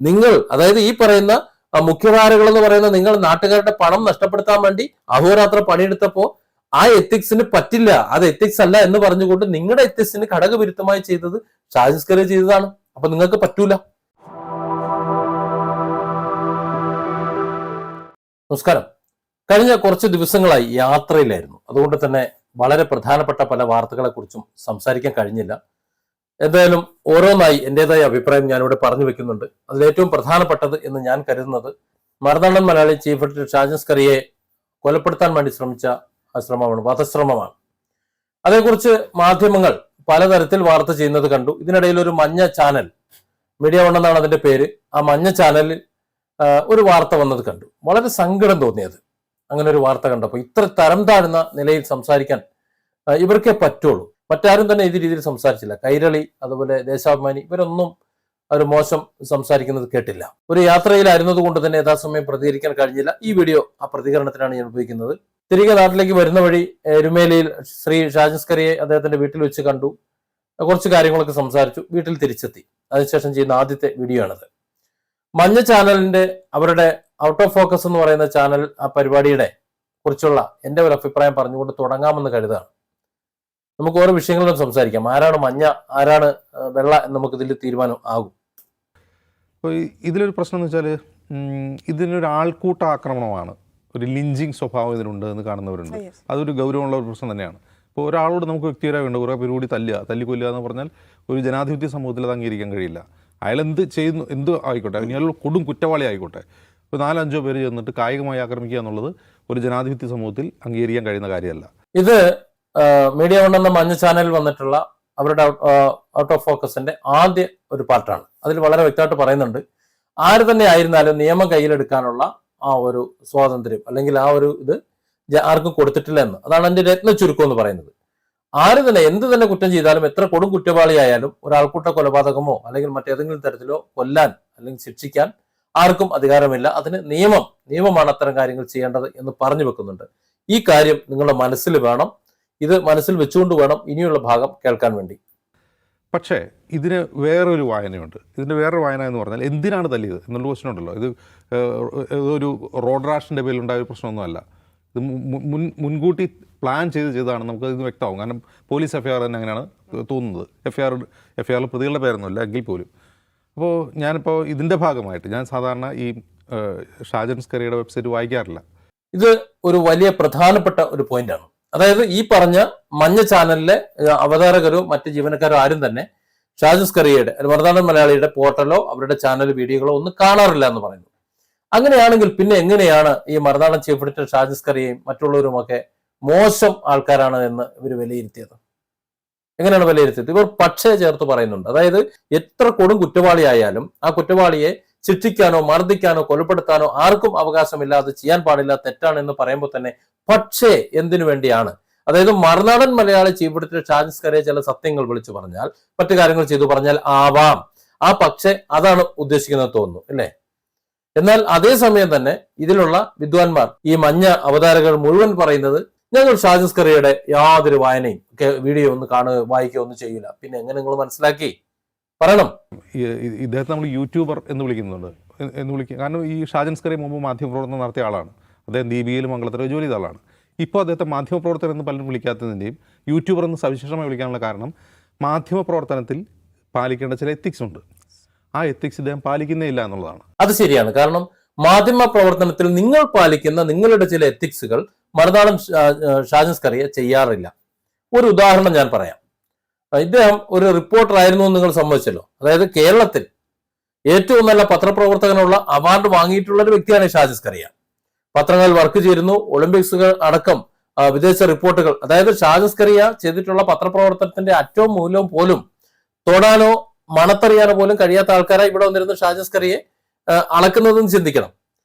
നിങ്ങൾ അതായത് ഈ പറയുന്ന മുഖ്യധാരകൾ എന്ന് പറയുന്ന നിങ്ങൾ നാട്ടുകാരുടെ പണം നഷ്ടപ്പെടുത്താൻ വേണ്ടി അഹോരാത്രം പണിയെടുത്തപ്പോ ആ എത്തിക്സിന് പറ്റില്ല, അത് എത്തിക്സ് അല്ല എന്ന് പറഞ്ഞുകൊണ്ട് നിങ്ങളുടെ എത്തിക്സിന് ഘടകവിരുദ്ധമായി ചെയ്തത് ഷാജിസ് കറിയ ചെയ്തതാണ്. അപ്പൊ നിങ്ങൾക്ക് പറ്റൂല. നമസ്കാരം. കഴിഞ്ഞ കുറച്ച് ദിവസങ്ങളായി യാത്രയിലായിരുന്നു. അതുകൊണ്ട് തന്നെ വളരെ പ്രധാനപ്പെട്ട പല വാർത്തകളെ കുറിച്ചും സംസാരിക്കാൻ കഴിഞ്ഞില്ല. എന്തായാലും ഓരോന്നായി എന്റേതായ അഭിപ്രായം ഞാനിവിടെ പറഞ്ഞു വെക്കുന്നുണ്ട്. അതിൽ ഏറ്റവും പ്രധാനപ്പെട്ടത് എന്ന് ഞാൻ കരുതുന്നത് മറുനാടൻ മലയാളി ചീഫ് എഡിറ്റർ ഷാജിസ് കറിയെ കൊലപ്പെടുത്താൻ വേണ്ടി ശ്രമിച്ച ശ്രമമാണ്, വധശ്രമമാണ്. അതേക്കുറിച്ച് മാധ്യമങ്ങൾ പലതരത്തിൽ വാർത്ത ചെയ്യുന്നത് കണ്ടു. ഇതിനിടയിൽ ഒരു മഞ്ഞ ചാനൽ, മീഡിയ വൺ എന്നാണ് അതിന്റെ പേര്, ആ മഞ്ഞ ചാനലിൽ ഒരു വാർത്ത വന്നത് കണ്ടു. വളരെ സങ്കടം തോന്നിയത് അങ്ങനെ ഒരു വാർത്ത കണ്ടപ്പോൾ. ഇത്ര തരം താഴ്ന്ന നിലയിൽ സംസാരിക്കാൻ ഇവർക്കേ പറ്റുള്ളൂ. മറ്റാരും തന്നെ ഈ രീതിയിൽ സംസാരിച്ചില്ല. കൈരളി, അതുപോലെ ദേശാഭിമാനി, ഇവരൊന്നും ഒരു മോശം സംസാരിക്കുന്നത് കേട്ടില്ല. ഒരു യാത്രയിലായിരുന്നത് കൊണ്ട് തന്നെ യഥാസമയം പ്രതികരിക്കാൻ കഴിഞ്ഞില്ല. ഈ വീഡിയോ ആ പ്രതികരണത്തിനാണ് ഞാൻ ഉപയോഗിക്കുന്നത്. തിരികെ നാട്ടിലേക്ക് വരുന്ന വഴി എരുമേലിയിൽ ശ്രീ ഷാജിസ് കറിയെ അദ്ദേഹത്തിന്റെ വീട്ടിൽ വെച്ച് കണ്ടു. കുറച്ച് കാര്യങ്ങളൊക്കെ സംസാരിച്ചു, വീട്ടിൽ തിരിച്ചെത്തി. അതിനുശേഷം ചെയ്യുന്ന ആദ്യത്തെ വീഡിയോ ആണത്. മഞ്ഞ ചാനലിന്റെ അവരുടെ ഔട്ട് ഓഫ് ഫോക്കസ് എന്ന് പറയുന്ന ചാനൽ, ആ പരിപാടിയുടെ കുറിച്ചുള്ള എന്റെ ഒരു അഭിപ്രായം പറഞ്ഞുകൊണ്ട് തുടങ്ങാമെന്ന് കരുതാണ്. നമുക്ക് ഓരോ വിഷയങ്ങളിലും സംസാരിക്കാം. ആരാണ് മഞ്ഞ, ആരാണ് വെള്ള എന്ന് നമുക്ക് ഇതിൽ തീരുമാനം ആകും. അപ്പോൾ ഇതിലൊരു പ്രശ്നം എന്ന് വെച്ചാൽ ഇതിനൊരു ആൾക്കൂട്ട ആക്രമണമാണ്, ഒരു ലിഞ്ചിങ് സ്വഭാവം ഇതിനുണ്ട് എന്ന് കാണുന്നവരുണ്ട്. അതൊരു ഗൗരവമുള്ള ഒരു പ്രശ്നം തന്നെയാണ്. ഇപ്പോൾ ഒരാളോട് നമുക്ക് വ്യക്തിപരമായിട്ട് കുറേ പേര് കൂടി തല്ലിക്കൊല്ലുക എന്ന് പറഞ്ഞാൽ ഒരു ജനാധിപത്യ സമൂഹത്തിൽ അത് അംഗീകരിക്കാൻ കഴിയില്ല. അയാൾ എന്ത് ചെയ്യുന്നു, എന്ത് ആയിക്കോട്ടെ, അയാൾ കൊടും കുറ്റവാളി ആയിക്കോട്ടെ, ഇപ്പോൾ 4-5 പേര് ചെന്നിട്ട് കായികമായി ആക്രമിക്കുക എന്നുള്ളത് ഒരു ജനാധിപത്യ സമൂഹത്തിൽ അംഗീകരിക്കാൻ കഴിയുന്ന കാര്യമല്ല. ഇത് മീഡിയ വൺ എന്ന മഞ്ഞ ചാനലിൽ വന്നിട്ടുള്ള അവരുടെ ഔട്ട് ഓഫ് ഫോക്കസിന്റെ ആദ്യ ഒരു പാർട്ടാണ്. അതിൽ വളരെ വ്യക്തമായിട്ട് പറയുന്നുണ്ട്, ആര് തന്നെ ആയിരുന്നാലും നിയമം കയ്യിലെടുക്കാനുള്ള ആ ഒരു സ്വാതന്ത്ര്യം അല്ലെങ്കിൽ ആ ഒരു ഇത് ആർക്കും കൊടുത്തിട്ടില്ല എന്ന്. അതാണ് എന്റെ രത്ന ചുരുക്കം എന്ന് പറയുന്നത്. ആര് തന്നെ എന്ത് തന്നെ കുറ്റം ചെയ്താലും, എത്ര കൊടും കുറ്റവാളിയായാലും, ഒരാൾക്കൂട്ട കൊലപാതകമോ അല്ലെങ്കിൽ മറ്റേതെങ്കിലും തരത്തിലോ കൊല്ലാൻ അല്ലെങ്കിൽ ശിക്ഷിക്കാൻ ആർക്കും അധികാരമില്ല. അതിന് നിയമമാണ് അത്തരം കാര്യങ്ങൾ ചെയ്യേണ്ടത് എന്ന് പറഞ്ഞു വെക്കുന്നുണ്ട്. ഈ കാര്യം നിങ്ങളുടെ മനസ്സിൽ വേണം. ഇത് മനസ്സിൽ വെച്ചുകൊണ്ട് വേണം ഇനിയുള്ള ഭാഗം കേൾക്കാൻ വേണ്ടി. പക്ഷേ ഇതിന് വേറൊരു വായനയുണ്ട്. ഇതിൻ്റെ വേറൊരു വായന എന്ന് പറഞ്ഞാൽ എന്തിനാണ് തല്ലിയത് എന്നുള്ള ക്വസ്റ്റൻ ഉണ്ടല്ലോ. ഇത് ഒരു റോഡ് റാഷിൻ്റെ പേരിലുണ്ടായ ഒരു പ്രശ്നമൊന്നുമല്ല. ഇത് മുൻകൂട്ടി പ്ലാൻ ചെയ്തതാണ്. നമുക്ക് ഇത് വ്യക്തമാവും. കാരണം പോലീസ് എഫ്ഐആർ തന്നെ അങ്ങനെയാണ് തോന്നുന്നത്. എഫ്ഐആറിൽ പ്രതികളുടെ പേരൊന്നുമില്ല എങ്കിൽ പോലും. അപ്പോൾ ഞാനിപ്പോൾ ഇതിൻ്റെ ഭാഗമായിട്ട് ഞാൻ സാധാരണ ഈ ഷാജിസ് കറിയുടെ വെബ്സൈറ്റ് വായിക്കാറില്ല. ഇത് ഒരു വലിയ പ്രധാനപ്പെട്ട ഒരു പോയിന്റാണ്. അതായത് ഈ പറഞ്ഞ മഞ്ഞ ചാനലിലെ അവതാരകരോ മറ്റ് ജീവനക്കാരോ ആരും തന്നെ ഷാജിസ് കറിയയുടെ മറുനാടൻ മലയാളിയുടെ പോർട്ടലോ അവരുടെ ചാനൽ വീഡിയോകളോ ഒന്നും കാണാറില്ല എന്ന് പറയുന്നു. അങ്ങനെയാണെങ്കിൽ പിന്നെ എങ്ങനെയാണ് ഈ മറുനാടൻ ചീഫ് എഡിറ്റർ ഷാജിസ് കറിയയും മറ്റുള്ളവരുമൊക്കെ മോശം ആൾക്കാരാണ് എന്ന് ഇവർ വിലയിരുത്തിയത്? എങ്ങനെയാണ് വിലയിരുത്തിയത്? ഇവർ പക്ഷേ ചേർത്ത് പറയുന്നുണ്ട്. അതായത് എത്ര കൊടും കുറ്റവാളിയായാലും ആ കുറ്റവാളിയെ ശിക്ഷിക്കാനോ മർദ്ദിക്കാനോ കൊലപ്പെടുത്താനോ ആർക്കും അവകാശമില്ല, അത് ചെയ്യാൻ പാടില്ല, തെറ്റാണ് എന്ന് പറയുമ്പോൾ തന്നെ പക്ഷേ എന്തിനു വേണ്ടിയാണ്? അതായത് മറുനാടൻ മലയാളി ചീഫ് എഡിറ്റർ ഷാജിസ് കറിയെ ചില സത്യങ്ങൾ വിളിച്ചു പറഞ്ഞാൽ, മറ്റു കാര്യങ്ങൾ ചെയ്തു പറഞ്ഞാൽ ആവാം. ആ പക്ഷേ അതാണ് ഉദ്ദേശിക്കുന്നത് തോന്നുന്നു, അല്ലേ? എന്നാൽ അതേസമയം തന്നെ ഇതിലുള്ള വിദ്വാൻമാർ, ഈ മഞ്ഞ അവതാരകർ മുഴുവൻ പറയുന്നത് ഞങ്ങൾ ഷാജിസ് കറിയുടെ യാതൊരു വായനയും വീഡിയോ ഒന്ന് കാണുക വായിക്കുക ഒന്നും ചെയ്യില്ല. പിന്നെ എങ്ങനെ നിങ്ങൾ മനസ്സിലാക്കി പറയണം? ഇദ്ദേഹത്തെ നമ്മൾ യൂട്യൂബർ എന്ന് വിളിക്കും. കാരണം ഈ ഷാജിസ് കറി മുമ്പ് മാധ്യമപ്രവർത്തനം നടത്തിയ ആളാണ്. അദ്ദേഹം ദീപികയിലും മംഗളത്തിലും ജോലി ചെയ്ത ആളാണ്. ഇപ്പോൾ അദ്ദേഹത്തെ മാധ്യമപ്രവർത്തകർ എന്ന് പലരും വിളിക്കാത്തതിൻ്റെയും യൂട്യൂബർ എന്ന് സവിശേഷമായി വിളിക്കാനുള്ള കാരണം മാധ്യമപ്രവർത്തനത്തിൽ പാലിക്കേണ്ട ചില എത്തിക്സ് ഉണ്ട്. ആ എത്തിക്സ് ഇദ്ദേഹം പാലിക്കുന്നേ ഇല്ല എന്നുള്ളതാണ്. അത് ശരിയാണ്. കാരണം മാധ്യമ പ്രവർത്തനത്തിൽ നിങ്ങൾ പാലിക്കുന്ന നിങ്ങളുടെ ചില എത്തിക്സുകൾ മറുനാടൻ ഷാജിസ് കറിയെ ചെയ്യാറില്ല. ഒരു ഉദാഹരണം ഞാൻ പറയാം. ഇദ്ദേഹം ഒരു റിപ്പോർട്ടർ ആയിരുന്നു എന്ന് നിങ്ങൾ സമ്മതിച്ചല്ലോ. അതായത് കേരളത്തിൽ ഏറ്റവും നല്ല പത്രപ്രവർത്തകനുള്ള അവാർഡ് വാങ്ങിയിട്ടുള്ള ഒരു വ്യക്തിയാണ് ഷാജിസ് കറിയ. പത്രങ്ങളിൽ വർക്ക് ചെയ്യുന്നു, ഒളിമ്പിക്സുകൾ അടക്കം വിദേശ റിപ്പോർട്ടുകൾ. അതായത് ഷാജിസ് കറിയ ചെയ്തിട്ടുള്ള പത്രപ്രവർത്തനത്തിന്റെ അറ്റവും മൂലവും പോലും തൊടാനോ മണത്തറിയാനോ പോലും കഴിയാത്ത ആൾക്കാരായി ഇവിടെ വന്നിരുന്ന ഷാജിസ് കറിയെ അളക്കുന്നതെന്ന് ചിന്തിക്കണം.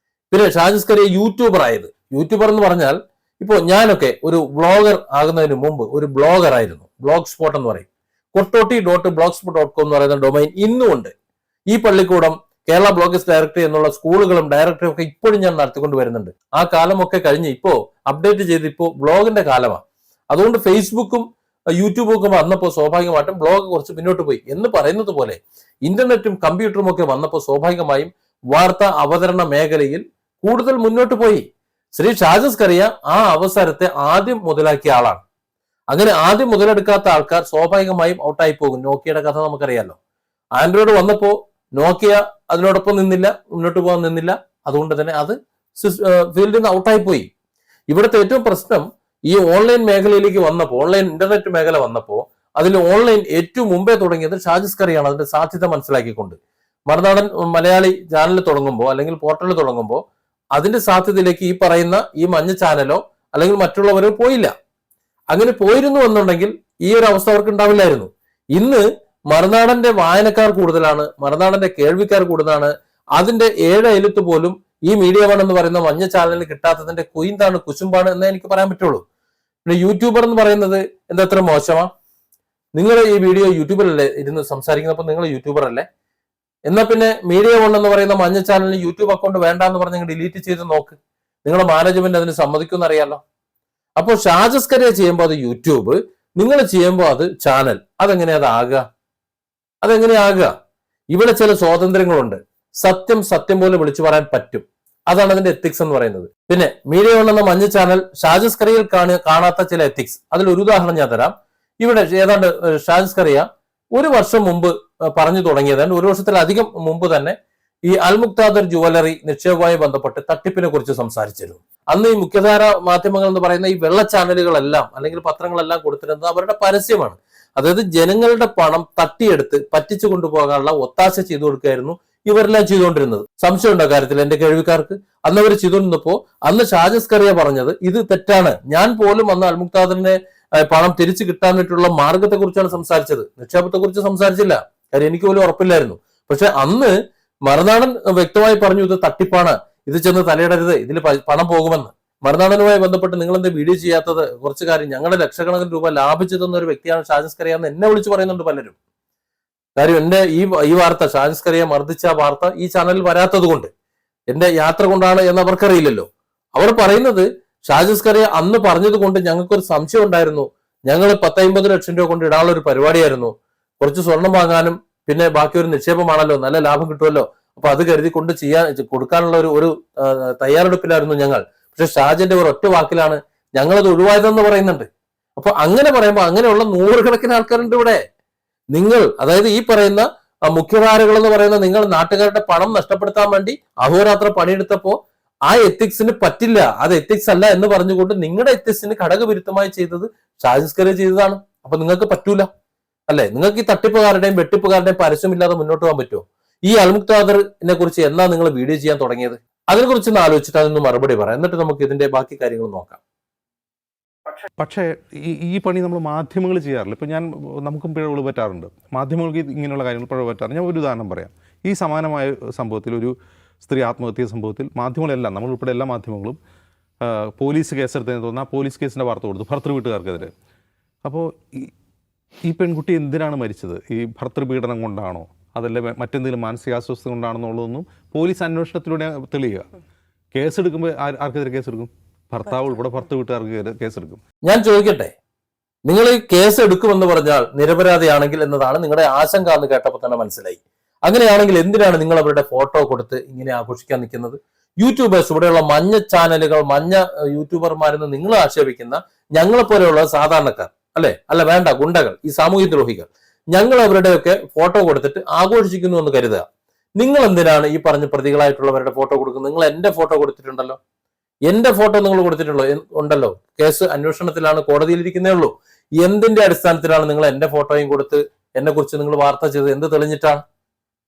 പിന്നെ ഷാജിസ് കറിയ യൂട്യൂബർ ആയത്. യൂട്യൂബർ എന്ന് പറഞ്ഞാൽ ഇപ്പോൾ ഞാനൊക്കെ ഒരു വ്ളോഗർ ആകുന്നതിന് മുമ്പ് ഒരു ബ്ലോഗർ ആയിരുന്നു. ബ്ലോഗ് സ്പോട്ട് എന്ന് പറയും. kottoti.blogspot.com എന്ന് പറയുന്ന ഡൊമൈൻ ഇന്നുമുണ്ട്. ഈ പള്ളിക്കൂടം, കേരള ബ്ലോഗേഴ്സ് ഡയറക്ടറി എന്നുള്ള സ്കൂളുകളും ഡയറക്ടറിയും ഒക്കെ ഇപ്പോഴും ഞാൻ നടത്തിക്കൊണ്ട് വരുന്നുണ്ട്. ആ കാലമൊക്കെ കഴിഞ്ഞ് ഇപ്പോൾ അപ്ഡേറ്റ് ചെയ്ത് ഇപ്പോൾ ബ്ലോഗിന്റെ കാലമാണ്. അതുകൊണ്ട് ഫേസ്ബുക്കും യൂട്യൂബും ഒക്കെ വന്നപ്പോൾ സ്വാഭാവികമായിട്ടും ബ്ലോഗ് കുറച്ച് മുന്നോട്ട് പോയി എന്ന് പറയുന്നത് പോലെ ഇന്റർനെറ്റും കമ്പ്യൂട്ടറും ഒക്കെ വന്നപ്പോൾ സ്വാഭാവികമായും വാർത്താ അവതരണ മേഖലയിൽ കൂടുതൽ മുന്നോട്ട് പോയി. ശ്രീ ഷാജസ്കറിയ ആ അവസരത്തെ ആദ്യം മുതലാക്കിയ ആളാണ്. അങ്ങനെ ആദ്യം മുതലെടുക്കാത്ത ആൾക്കാർ സ്വാഭാവികമായും ഔട്ടായി പോകും. നോക്കിയയുടെ കഥ നമുക്കറിയാലോ. ആൻഡ്രോയിഡ് വന്നപ്പോ നോക്കിയ അതിനോടൊപ്പം നിന്നില്ല, മുന്നോട്ട് പോകാൻ നിന്നില്ല. അതുകൊണ്ട് തന്നെ അത് ഫീൽഡിൽ നിന്ന് ഔട്ടായി പോയി. ഇവിടുത്തെ ഏറ്റവും പ്രശ്നം ഈ ഓൺലൈൻ മേഖലയിലേക്ക് വന്നപ്പോൾ, ഓൺലൈൻ ഇന്റർനെറ്റ് മേഖല വന്നപ്പോൾ അതിൽ ഓൺലൈൻ ഏറ്റവും മുമ്പേ തുടങ്ങിയത് ഷാജസ്കറിയാണ്. അതിന്റെ സാധ്യത മനസ്സിലാക്കിക്കൊണ്ട് മറുനാടൻ മലയാളി ചാനൽ തുടങ്ങുമ്പോൾ അല്ലെങ്കിൽ പോർട്ടൽ തുടങ്ങുമ്പോൾ അതിന്റെ സാധ്യതയിലേക്ക് ഈ പറയുന്ന ഈ മഞ്ഞ ചാനലോ അല്ലെങ്കിൽ മറ്റുള്ളവരോ പോയില്ല. അങ്ങനെ പോയിരുന്നു എന്നുണ്ടെങ്കിൽ ഈ ഒരു അവസ്ഥ അവർക്ക് ഉണ്ടാവില്ലായിരുന്നു. ഇന്ന് മറുനാടന്റെ വായനക്കാർ കൂടുതലാണ്, മറുനാടന്റെ കേൾവിക്കാർ കൂടുതലാണ്. അതിന്റെ 7 അയലത്ത് പോലും ഈ മീഡിയ വൺ എന്ന് പറയുന്ന മഞ്ഞ ചാനലിന് കിട്ടാത്തതിന്റെ കുയിന്താണ്, കുശുമ്പാണ് എന്നേ എനിക്ക് പറയാൻ പറ്റുള്ളൂ. പിന്നെ യൂട്യൂബർ എന്ന് പറയുന്നത് എന്താ അത്ര മോശമാ? നിങ്ങൾ ഈ വീഡിയോ യൂട്യൂബിലല്ലേ ഇരുന്ന് സംസാരിക്കുന്നപ്പോൾ നിങ്ങൾ യൂട്യൂബർ അല്ലേ? എന്നാൽ പിന്നെ മീഡിയ വൺ എന്ന് പറയുന്ന മഞ്ഞ ചാനലിന് യൂട്യൂബ് അക്കൗണ്ട് വേണ്ട എന്ന് പറഞ്ഞ് ഡിലീറ്റ് ചെയ്ത് നോക്ക്. നിങ്ങളുടെ മാനേജ്മെന്റ് അതിന് സമ്മതിക്കുമെന്ന് അറിയാലോ. അപ്പോൾ ഷാജസ്കറിയ ചെയ്യുമ്പോൾ അത് യൂട്യൂബ്, നിങ്ങൾ ചെയ്യുമ്പോൾ അത് ചാനൽ. അതെങ്ങനെയാകുക? ഇവിടെ ചില സ്വാതന്ത്ര്യങ്ങളുണ്ട്. സത്യം സത്യം പോലെ വിളിച്ചു പറയാൻ പറ്റും. അതാണ് അതിന്റെ എത്തിക്സ് എന്ന് പറയുന്നത്. പിന്നെ മീഡിയ വൺ എന്ന മഞ്ഞ ചാനൽ ഷാജസ്കറിയയിൽ കാണാത്ത ചില എത്തിക്സ്. അതിൽ ഒരു ഉദാഹരണം ഞാൻ തരാം. ഇവിടെ ഏതാണ്ട് ഷാജസ്കറിയ 1 വർഷം മുമ്പ് പറഞ്ഞു തുടങ്ങിയതാണ്, 1 വർഷത്തിലധികം മുമ്പ് തന്നെ ഈ അൽമുക്താദർ ജുവലറി നിക്ഷേപവുമായി ബന്ധപ്പെട്ട് തട്ടിപ്പിനെ കുറിച്ച് സംസാരിച്ചിരുന്നു. അന്ന് ഈ മുഖ്യധാര മാധ്യമങ്ങൾ എന്ന് പറയുന്ന ഈ വെള്ള ചാനലുകളെല്ലാം അല്ലെങ്കിൽ പത്രങ്ങളെല്ലാം കൊടുത്തിരുന്നത് അവരുടെ പരസ്യമാണ്. അതായത് ജനങ്ങളുടെ പണം തട്ടിയെടുത്ത് പറ്റിച്ചു കൊണ്ടുപോകാനുള്ള ഒത്താശ ചെയ്തു കൊടുക്കുകയായിരുന്നു ഇവരെല്ലാം ചെയ്തുകൊണ്ടിരുന്നത്. സംശയമുണ്ടോ കാര്യത്തിൽ എന്റെ കേൾവിക്കാർക്ക്? അന്ന് അവർ ചെയ്തുകൊണ്ടിരുന്നപ്പോ അന്ന് ഷാജസ്കറിയ പറഞ്ഞത് ഇത് തെറ്റാണ്. ഞാൻ പോലും അന്ന് അൽമുക്താദറിനെ പണം തിരിച്ചു കിട്ടാൻ വേണ്ടിയിട്ടുള്ള മാർഗത്തെ കുറിച്ചാണ് സംസാരിച്ചത്, നിക്ഷേപത്തെ കുറിച്ച് സംസാരിച്ചില്ല. കാര്യം എനിക്ക് പോലും ഉറപ്പില്ലായിരുന്നു. പക്ഷെ അന്ന് മറുനാടൻ വ്യക്തമായി പറഞ്ഞു ഇത് തട്ടിപ്പാണ്, ഇത് ചെന്ന് തലയിടരുത്, ഇതിൽ പണം പോകുമെന്ന്. മറുനാടനുമായി ബന്ധപ്പെട്ട് നിങ്ങൾ എന്താ വീഡിയോ ചെയ്യാത്തത്? കുറച്ച് കാര്യം ഞങ്ങളുടെ ലക്ഷക്കണക്കിന് രൂപ ലാഭിച്ചു തന്ന ഒരു വ്യക്തിയാണ് ഷാജസ്കറിയ എന്ന് എന്നെ വിളിച്ച് പറയുന്നുണ്ട് പലരും. കാര്യം എന്റെ ഈ വാർത്ത, ഷാജസ്കറിയ മർദ്ദിച്ച വാർത്ത ഈ ചാനലിൽ വരാത്തത് കൊണ്ട്, എന്റെ യാത്ര കൊണ്ടാണ് എന്ന് അവർക്കറിയില്ലല്ലോ. അവർ പറയുന്നത് ഷാജസ്കറിയ അന്ന് പറഞ്ഞത് കൊണ്ട് ഞങ്ങൾക്കൊരു സംശയം ഉണ്ടായിരുന്നു. ഞങ്ങൾ 10-50 ലക്ഷം രൂപ കൊണ്ട് ഇടാനുള്ള ഒരു പരിപാടിയായിരുന്നു. കുറച്ച് സ്വർണം വാങ്ങാനും പിന്നെ ബാക്കി ഒരു നിക്ഷേപമാണല്ലോ, നല്ല ലാഭം കിട്ടുമല്ലോ, അപ്പൊ അത് കരുതി കൊണ്ട് കൊടുക്കാനുള്ള ഒരു തയ്യാറെടുപ്പിലായിരുന്നു ഞങ്ങൾ. പക്ഷെ ഷാജന്റെ ഒരു ഒറ്റ വാക്കിലാണ് ഞങ്ങളത് ഒഴിവായതെന്ന് പറയുന്നുണ്ട്. അപ്പൊ അങ്ങനെ പറയുമ്പോൾ അങ്ങനെയുള്ള 100 കണക്കിന് ആൾക്കാരുണ്ട് ഇവിടെ. നിങ്ങൾ, അതായത് ഈ പറയുന്ന മുഖ്യധാരകൾ എന്ന് പറയുന്ന നിങ്ങൾ നാട്ടുകാരുടെ പണം നഷ്ടപ്പെടുത്താൻ വേണ്ടി അഹോരാത്രം പണിയെടുത്തപ്പോ ആ എത്തിക്സിന് പറ്റില്ല, അത് എത്തിക്സ് അല്ല എന്ന് പറഞ്ഞുകൊണ്ട് നിങ്ങളുടെ എത്തിക്സിന് ഘടകവിരുദ്ധമായി ചെയ്തത് ഷാജസ്കറിയ ചെയ്തതാണ്. അപ്പൊ നിങ്ങൾക്ക് പറ്റൂല അല്ലെ? നിങ്ങൾക്ക് ഈ തട്ടിപ്പുകാരുടെയും വെട്ടിപ്പുകാരുടെയും പരസ്യമില്ലാതെ മുന്നോട്ട് പോകാൻ പറ്റുമോ? ഈ അൽമുക്താദറിനെ കുറിച്ച് എന്നാ നിങ്ങൾ വീഡിയോ ചെയ്യാൻ തുടങ്ങിയത്? അതിനെക്കുറിച്ച് ഒന്ന് ആലോചിച്ചിട്ട് അതൊന്ന് മറുപടി പറയാം. എന്നിട്ട് നമുക്ക് ഇതിന്റെ ബാക്കി കാര്യങ്ങൾ നോക്കാം. പക്ഷേ ഈ പണി നമ്മൾ മാധ്യമങ്ങൾ ചെയ്യാറില്ല. ഇപ്പോൾ നമുക്കും പിഴവുകൾ പറ്റാറുണ്ട്, മാധ്യമങ്ങൾക്ക് ഇങ്ങനെയുള്ള കാര്യങ്ങൾ പിഴവ് പറ്റാറുണ്ട്. ഞാൻ ഒരു ഉദാഹരണം പറയാം. ഈ സമാനമായ സംഭവത്തിൽ, ഒരു സ്ത്രീ ആത്മഹത്യ സംഭവത്തിൽ മാധ്യമങ്ങളെല്ലാം, നമ്മൾ ഉൾപ്പെടെ എല്ലാ മാധ്യമങ്ങളും പോലീസ് കേസെടുത്തതിന് തോന്നുന്ന ആ പോലീസ് കേസിൻ്റെ വാർത്ത കൊടുത്തു ഭർത്തൃ വീട്ടുകാർക്കെതിരെ. അപ്പോൾ ഈ പെൺകുട്ടി എന്തിനാണ് മരിച്ചത്? ഈ ഭർത്തൃപീഡനം കൊണ്ടാണോ അതല്ല മറ്റെന്തെങ്കിലും മാനസികാസ്വസ്ഥ കൊണ്ടാണെന്നുള്ളതൊന്നും പോലീസ് അന്വേഷണത്തിലൂടെ തെളിയുക. കേസെടുക്കുമ്പോൾ ആർക്കെതിരെ കേസെടുക്കും? ഭർത്താവ് ഉൾപ്പെടെ ഭർത്തൃ വീട്ടുകാർക്ക് കേസെടുക്കും. ഞാൻ ചോദിക്കട്ടെ, നിങ്ങൾ ഈ കേസ് എടുക്കുമെന്ന് പറഞ്ഞാൽ നിരപരാധിയാണെങ്കിൽ എന്നതാണ് നിങ്ങളുടെ ആശങ്ക എന്ന് കേട്ടപ്പോൾ തന്നെ മനസ്സിലായി. അങ്ങനെയാണെങ്കിൽ എന്തിനാണ് നിങ്ങൾ അവരുടെ ഫോട്ടോ കൊടുത്ത് ഇങ്ങനെ ആഘോഷിക്കാൻ നിൽക്കുന്നത്? യൂട്യൂബേഴ്സ്, ഇവിടെയുള്ള മഞ്ഞ ചാനലുകൾ, മഞ്ഞ യൂട്യൂബർമാരെന്ന് നിങ്ങൾ ആക്ഷേപിക്കുന്ന ഞങ്ങളെ പോലെയുള്ള സാധാരണക്കാർ അല്ല വേണ്ട, ഗുണ്ടകൾ, ഈ സാമൂഹ്യ ദ്രോഹികൾ, ഞങ്ങൾ അവരുടെയൊക്കെ ഫോട്ടോ കൊടുത്തിട്ട് ആഘോഷിക്കുന്നു എന്ന് കരുതുക. നിങ്ങൾ എന്തിനാണ് ഈ പറഞ്ഞ പ്രതികളായിട്ടുള്ളവരുടെ ഫോട്ടോ കൊടുക്കുന്നത്? നിങ്ങൾ എന്റെ ഫോട്ടോ കൊടുത്തിട്ടുണ്ടല്ലോ, എന്റെ ഫോട്ടോ നിങ്ങൾ ഉണ്ടല്ലോ. കേസ് അന്വേഷണത്തിലാണ്, കോടതിയിലിരിക്കുന്നേ ഉള്ളൂ. എന്തിന്റെ അടിസ്ഥാനത്തിലാണ് നിങ്ങൾ എന്റെ ഫോട്ടോയും കൊടുത്ത് എന്നെ കുറിച്ച് നിങ്ങൾ വാർത്ത ചെയ്തത്? എന്ത് തെളിഞ്ഞിട്ടാണ്?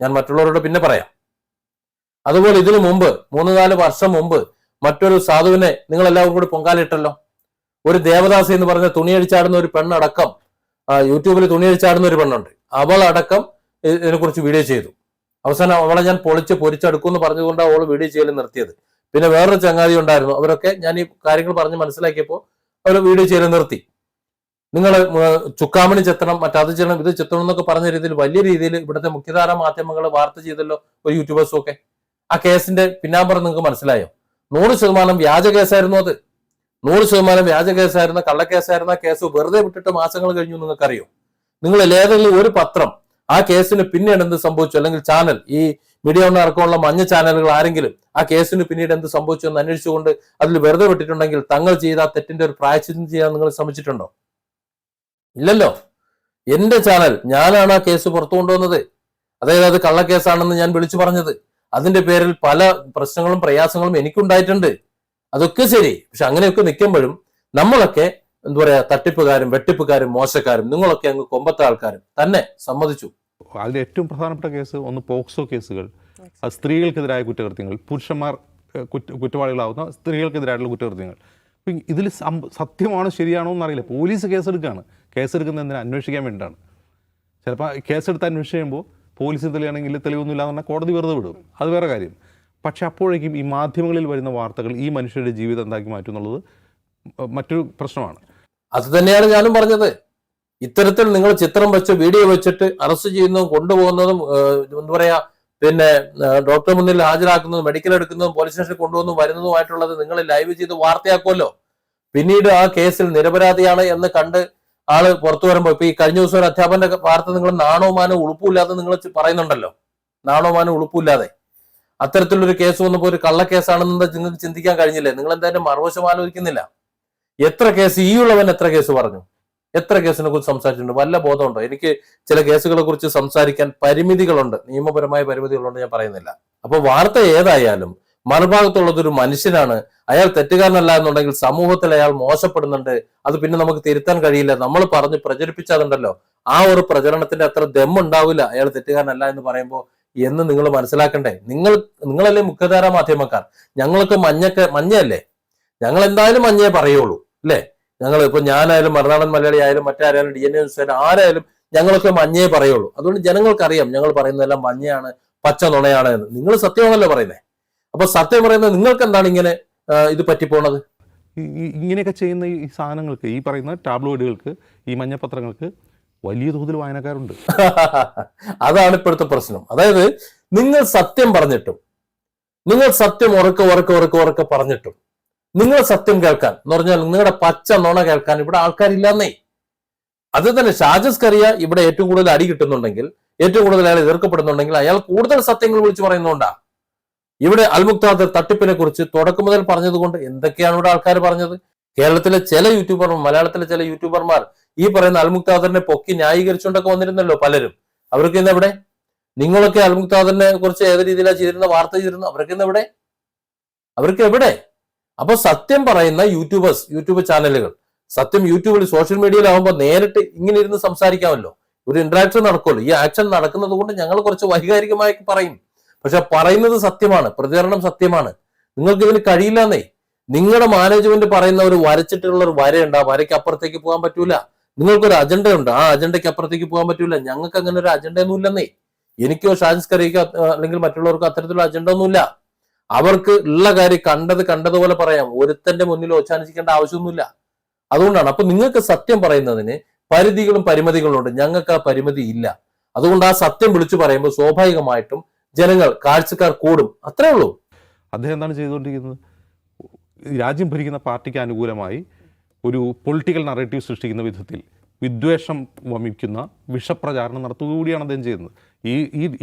ഞാൻ മറ്റുള്ളവരോട് പിന്നെ പറയാം. അതുപോലെ ഇതിനു മുമ്പ് 3-4 വർഷം മുമ്പ് മറ്റൊരു സാധുവിനെ നിങ്ങൾ എല്ലാവരും കൂടി പൊങ്കാലിട്ടല്ലോ. ഒരു ദേവദാസി എന്ന് പറഞ്ഞ തുണിയഴിച്ചാടുന്ന ഒരു പെണ്ണടക്കം, യൂട്യൂബിൽ തുണിയഴിച്ചാടുന്ന ഒരു പെണ്ണുണ്ട്, അവളടക്കം ഇതിനെക്കുറിച്ച് വീഡിയോ ചെയ്തു. അവസാനം അവളെ ഞാൻ പൊരിച്ചെടുക്കുമെന്ന് പറഞ്ഞുകൊണ്ടാണ് അവൾ വീഡിയോ ചെയ്യൽ നിർത്തിയത്. പിന്നെ വേറൊരു ചങ്ങാതി ഉണ്ടായിരുന്നു, അവരൊക്കെ ഞാൻ ഈ കാര്യങ്ങൾ പറഞ്ഞ് മനസ്സിലാക്കിയപ്പോൾ അവർ വീഡിയോ ചെയ്യൽ നിർത്തി. നിങ്ങൾ ചുക്കാമണി ചെത്തണം, മറ്റത് ചെയ്യണം, ഇത് ചെത്തണം എന്നൊക്കെ പറഞ്ഞ രീതിയിൽ വലിയ രീതിയിൽ ഇവിടുത്തെ മുഖ്യധാര മാധ്യമങ്ങൾ വാർത്ത ചെയ്തല്ലോ, ഒരു യൂട്യൂബേഴ്സും ഒക്കെ. ആ കേസിന്റെ പിന്നാമ്പുറം നിങ്ങൾക്ക് മനസ്സിലായോ? 100% വ്യാജ കേസായിരുന്നു അത്. 100% വ്യാജ കേസായിരുന്ന, കള്ളക്കേസായിരുന്ന കേസ് വെറുതെ വിട്ടിട്ട് മാസങ്ങൾ കഴിഞ്ഞു നിങ്ങൾക്കറിയോ? നിങ്ങൾ ഏതെങ്കിലും ഒരു പത്രം ആ കേസിന് പിന്നീട് എന്ത് സംഭവിച്ചു, അല്ലെങ്കിൽ ചാനൽ ഈ മീഡിയ ഒന്ന് അടക്കമുള്ള മഞ്ഞ ചാനലുകൾ ആരെങ്കിലും ആ കേസിന് പിന്നീട് എന്ത് സംഭവിച്ചു എന്ന് അന്വേഷിച്ചുകൊണ്ട് അതിൽ വെറുതെ വിട്ടിട്ടുണ്ടെങ്കിൽ തങ്ങൾ ചെയ്ത ആ തെറ്റിന്റെ ഒരു പ്രായശ്ചിത്തം ചെയ്യാൻ നിങ്ങൾ ശ്രമിച്ചിട്ടുണ്ടോ? ഇല്ലല്ലോ. എന്റെ ചാനൽ, ഞാനാണ് ആ കേസ് പുറത്തു കൊണ്ടുവന്നത്. അതായത് അത് കള്ളക്കേസാണെന്ന് ഞാൻ വിളിച്ചു പറഞ്ഞത്. അതിന്റെ പേരിൽ പല പ്രശ്നങ്ങളും പ്രയാസങ്ങളും എനിക്കുണ്ടായിട്ടുണ്ട്. അതൊക്കെ ശരി. പക്ഷെ അങ്ങനെയൊക്കെ നിൽക്കുമ്പോഴും നമ്മളൊക്കെ എന്താ പറയാ, തട്ടിപ്പുകാരും വെട്ടിപ്പുകാരും മോശക്കാരും, നിങ്ങളൊക്കെ അങ്ങ് കൊമ്പത്തെ ആൾക്കാരും തന്നെ സമ്മതിച്ചു. അതിൽ ഏറ്റവും പ്രധാനപ്പെട്ട കേസ് ഒന്ന് പോക്സോ കേസുകൾ, അത് സ്ത്രീകൾക്കെതിരായ കുറ്റകൃത്യങ്ങൾ, പുരുഷന്മാർ കുറ്റവാളികളാവുന്ന സ്ത്രീകൾക്കെതിരായിട്ടുള്ള കുറ്റകൃത്യങ്ങൾ. അപ്പം ഇതിൽ സത്യമാണോ ശരിയാണോ എന്നറിയില്ല. പോലീസ് കേസെടുക്കുകയാണ്. കേസെടുക്കുന്നത് എന്തിനാ? അന്വേഷിക്കാൻ വേണ്ടിയിട്ടാണ്. ചിലപ്പോൾ കേസെടുത്ത് അന്വേഷിച്ച് പോലീസ് തെളിയാണെങ്കിൽ തെളിവൊന്നുമില്ല എന്ന് പറഞ്ഞാൽ കോടതി വെറുതെ വിടും, അത് വേറെ കാര്യം. പക്ഷെ അപ്പോഴേക്കും ഈ മാധ്യമങ്ങളിൽ വരുന്ന വാർത്തകൾ ഈ മനുഷ്യരുടെ ജീവിതം എന്താക്കി മാറ്റും എന്നുള്ളത് മറ്റൊരു പ്രശ്നമാണ്. അത് തന്നെയാണ് ഞാനും പറഞ്ഞത്. ഇത്തരത്തിൽ നിങ്ങൾ ചിത്രം വെച്ച് വീഡിയോ വെച്ചിട്ട് അറസ്റ്റ് ചെയ്യുന്നതും കൊണ്ടുപോകുന്നതും എന്താ പറയാ, പിന്നെ ഡോക്ടർ മുന്നിൽ ഹാജരാക്കുന്നതും മെഡിക്കൽ എടുക്കുന്നതും പോലീസ് സ്റ്റേഷനിൽ കൊണ്ടുവന്നും വരുന്നതുമായിട്ടുള്ളത് നിങ്ങൾ ലൈവ് ചെയ്ത് വാർത്തയാക്കുമല്ലോ. പിന്നീട് ആ കേസിൽ നിരപരാധിയാണ് എന്ന് കണ്ട് ആള് പുറത്തു വരുമ്പോൾ, ഇപ്പൊ ഈ കഴിഞ്ഞ ദിവസം ഒരു അധ്യാപകന്റെ വാർത്ത നിങ്ങൾ നാണോമാനോ ഉളുപ്പില്ലാതെ നിങ്ങൾ പറയുന്നുണ്ടല്ലോ. നാണോമാനോ ഉളുപ്പില്ലാതെ അത്തരത്തിലൊരു കേസ് വന്നപ്പോൾ ഒരു കള്ളക്കേസാണെന്ന് നിങ്ങൾക്ക് ചിന്തിക്കാൻ കഴിഞ്ഞില്ലേ? നിങ്ങൾ എന്തായാലും മറുവശം ആലോചിക്കുന്നില്ല. എത്ര കേസ്, ഈ ഉള്ളവൻ എത്ര കേസ് പറഞ്ഞു, എത്ര കേസിനെ കുറിച്ച് സംസാരിച്ചിട്ടുണ്ട്? വല്ല ബോധമുണ്ടോ? എനിക്ക് ചില കേസുകളെ കുറിച്ച് സംസാരിക്കാൻ പരിമിതികളുണ്ട്, നിയമപരമായ പരിമിതികളുണ്ട്, ഞാൻ പറയുന്നില്ല. അപ്പൊ വാർത്ത ഏതായാലും മറുഭാഗത്തുള്ളത് ഒരു മനുഷ്യനാണ്, അയാൾ തെറ്റുകാരനല്ല എന്നുണ്ടെങ്കിൽ സമൂഹത്തിൽ അയാൾ മോശപ്പെടുന്നുണ്ട്, അത് പിന്നെ നമുക്ക് തിരുത്താൻ കഴിയില്ല. നമ്മൾ പറഞ്ഞ് പ്രചരിപ്പിച്ചതുണ്ടല്ലോ, ആ ഒരു പ്രചരണത്തിന്റെ അത്ര ദമ്മുണ്ടാവില്ല അയാൾ തെറ്റുകാരനല്ല എന്ന് പറയുമ്പോൾ എന്ന് നിങ്ങൾ മനസ്സിലാക്കണ്ടേ? നിങ്ങളല്ലേ മുഖ്യധാരാ മാധ്യമക്കാർ. ഞങ്ങൾക്ക് മഞ്ഞയല്ലേ, ഞങ്ങൾ എന്തായാലും മഞ്ഞയെ പറയുള്ളൂ അല്ലേ? ഞങ്ങൾ ഇപ്പൊ ഞാനായാലും മറുനാടൻ മലയാളി ആയാലും മറ്റാരായാലും DNA ന്യൂസ് ആരായാലും ഞങ്ങളൊക്കെ മഞ്ഞയെ പറയുള്ളൂ. അതുകൊണ്ട് ജനങ്ങൾക്കറിയാം ഞങ്ങൾ പറയുന്നതെല്ലാം മഞ്ഞയാണ്, പച്ച നുണയാണ് എന്ന്. നിങ്ങൾ സത്യമാണല്ലോ പറയുന്നത്. അപ്പൊ സത്യം പറയുന്നത് നിങ്ങൾക്ക് എന്താണ് ഇങ്ങനെ ഇത് പറ്റിപ്പോണത്? ഇങ്ങനെയൊക്കെ ചെയ്യുന്ന ഈ സാധനങ്ങൾക്ക്, ഈ പറയുന്ന ടാബ്ലോയിഡുകൾക്ക്, ഈ മഞ്ഞപ്പത്രങ്ങൾക്ക് വലിയ തോതിൽ വായനക്കാരുണ്ട്. അതാണ് ഇപ്പോഴത്തെ പ്രശ്നം. അതായത് നിങ്ങൾ സത്യം പറഞ്ഞിട്ടും, നിങ്ങൾ സത്യം ഉറക്കെ പറഞ്ഞിട്ടും, നിങ്ങൾ സത്യം കേൾക്കാൻ എന്ന് പറഞ്ഞാൽ നിങ്ങളുടെ പച്ച നുണ കേൾക്കാൻ ഇവിടെ ആൾക്കാരില്ലെന്നേ. അത് തന്നെ ഷാജസ്കറിയ ഇവിടെ ഏറ്റവും കൂടുതൽ അടി കിട്ടുന്നുണ്ടെങ്കിൽ, ഏറ്റവും കൂടുതൽ അയാൾ എതിർക്കപ്പെടുന്നുണ്ടെങ്കിൽ അയാൾ കൂടുതൽ സത്യങ്ങൾ വിളിച്ചു പറയുന്നുണ്ടാ. ഇവിടെ അൽമുക്താദർ തട്ടിപ്പിനെ കുറിച്ച് തുടക്കം മുതൽ പറഞ്ഞതുകൊണ്ട് എന്തൊക്കെയാണ് ഇവിടെ ആൾക്കാർ പറഞ്ഞത്? കേരളത്തിലെ ചില യൂട്യൂബർമാർ, മലയാളത്തിലെ ചില യൂട്യൂബർമാർ ഈ പറയുന്ന അൽമുക്താദറിനെ പൊക്കി ന്യായീകരിച്ചുകൊണ്ടൊക്കെ വന്നിരുന്നല്ലോ പലരും. അവർക്ക് ഇന്ന് എവിടെ? നിങ്ങളൊക്കെ അൽമുക്താദറിനെ കുറിച്ച് ഏത് രീതിയിലാണ് ചെയ്തിരുന്ന, വാർത്ത ചെയ്തിരുന്നു, അവർക്ക് ഇന്ന് എവിടെ? അവർക്ക് എവിടെ? അപ്പൊ സത്യം പറയുന്ന യൂട്യൂബ് ചാനലുകൾ, സത്യം യൂട്യൂബിൽ സോഷ്യൽ മീഡിയയിലാവുമ്പോൾ നേരിട്ട് ഇങ്ങനെ ഇരുന്ന് സംസാരിക്കാമല്ലോ, ഒരു ഇന്ററാക്ഷൻ നടക്കുമല്ലോ. ഈ ആക്ഷൻ നടക്കുന്നത് കൊണ്ട് ഞങ്ങൾ കുറച്ച് വൈകാരികമായി പറയും, പക്ഷെ പറയുന്നത് സത്യമാണ്, പ്രതികരണം സത്യമാണ്. നിങ്ങൾക്ക് ഇതിന് കഴിയില്ലെന്നേ. നിങ്ങളുടെ മാനേജ്മെന്റ് പറയുന്ന ഒരു വരച്ചിട്ടുള്ള ഒരു വരയുണ്ട്, ആ വരയ്ക്ക് അപ്പുറത്തേക്ക് പോകാൻ പറ്റൂല. നിങ്ങൾക്കൊരു അജണ്ട ഉണ്ട്, ആ അജണ്ടയ്ക്ക് അപ്പുറത്തേക്ക് പോകാൻ പറ്റൂല. ഞങ്ങൾക്ക് അങ്ങനെ ഒരു അജണ്ട ഒന്നും ഇല്ലെന്നേ. എനിക്കോ ഷാജിസ്കറിക്കോ അല്ലെങ്കിൽ മറ്റുള്ളവർക്കോ അത്തരത്തിലുള്ള അജണ്ട ഒന്നുമില്ല. അവർക്ക് ഉള്ള കാര്യം കണ്ടതുപോലെ പറയാം. ഒരുത്തന്റെ മുന്നിൽ ഓച്ചാനിച്ചിക്കേണ്ട ആവശ്യമൊന്നുമില്ല. അതുകൊണ്ടാണ്. അപ്പൊ നിങ്ങൾക്ക് സത്യം പറയുന്നതിന് പരിധികളും പരിമിതികളും ഉണ്ട്, ഞങ്ങൾക്ക് ആ പരിമിതി ഇല്ല. അതുകൊണ്ട് ആ സത്യം വിളിച്ചു പറയുമ്പോൾ സ്വാഭാവികമായിട്ടും ജനങ്ങൾ, കാഴ്ചക്കാർ കൂടും, അത്രേ ഉള്ളൂ. അദ്ദേഹം എന്താണ് ചെയ്തുകൊണ്ടിരിക്കുന്നത്? രാജ്യം ഭരിക്കുന്ന പാർട്ടിക്ക് അനുകൂലമായി ഒരു പൊളിറ്റിക്കൽ നറേറ്റീവ് സൃഷ്ടിക്കുന്ന വിധത്തിൽ വിദ്വേഷം വമിക്കുന്ന വിഷപ്രചാരണം നടത്തുക കൂടിയാണ് അദ്ദേഹം ചെയ്യുന്നത്.